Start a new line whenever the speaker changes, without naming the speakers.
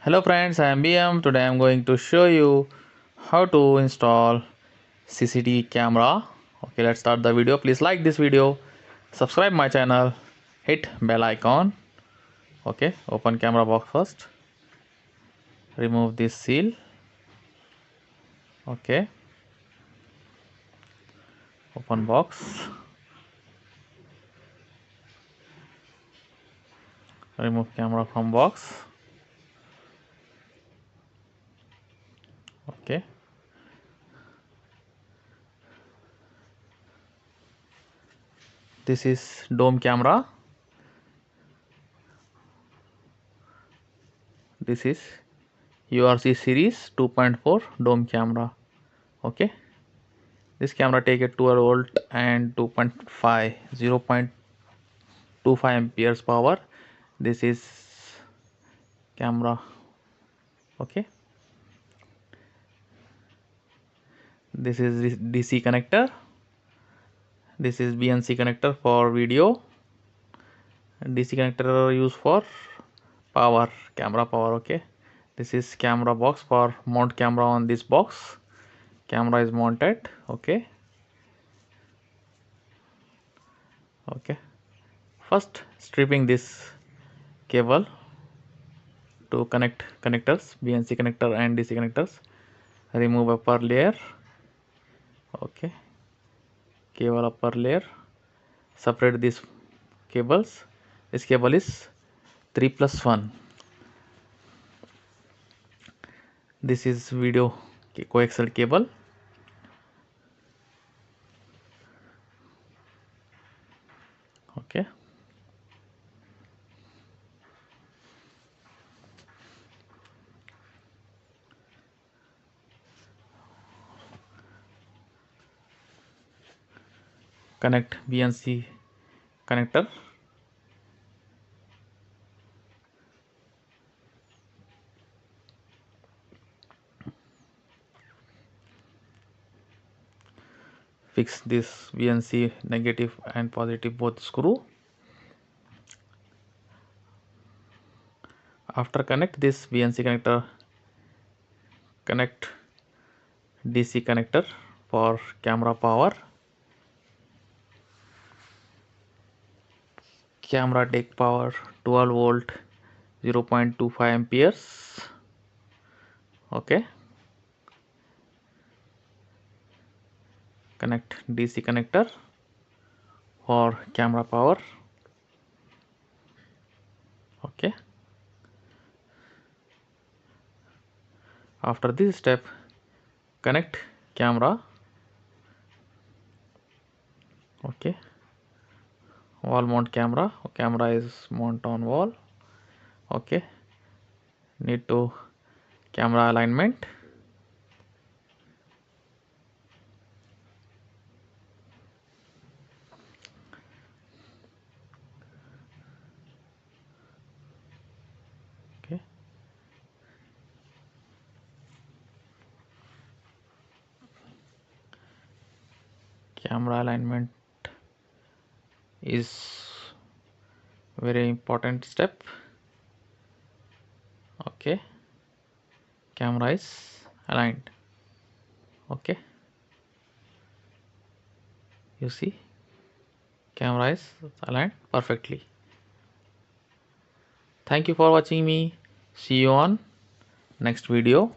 Hello friends, I am BM. Today I am going to show you how to install CCTV camera. Okay, let's start the video. Please like this video, subscribe my channel, hit bell icon. Okay, open camera box first. Remove this seal. Okay, open box. Remove camera from box. Okay. This is dome camera. This is URC series 2.4 dome camera. Okay. This camera take a 12 volt and 2.5 0.25 amperes power. This is camera. Okay, this is DC connector. This is BNC connector for video. DC connector used for power, camera power. Okay, this is camera box for mount camera on this box. Camera is mounted. Okay. Okay, first stripping this cable to connect connectors, BNC connector and DC connectors. Remove upper layer. Okay, cable upper layer. Separate these cables. This cable is 3+1. This is video coaxial cable. Okay, connect BNC connector. Fix this BNC negative and positive both screw. After connect this BNC connector, connect DC connector for camera power. Camera take power 12 volt 0.25 amperes. Okay, connect DC connector for camera power. Okay, after this step, connect camera. Okay, wall mount camera. Camera is mount on wall. Okay, need to camera alignment. Okay, camera alignment is very important step. Okay, camera is aligned. Okay, you see camera is aligned perfectly. Thank you for watching me. See you on next video.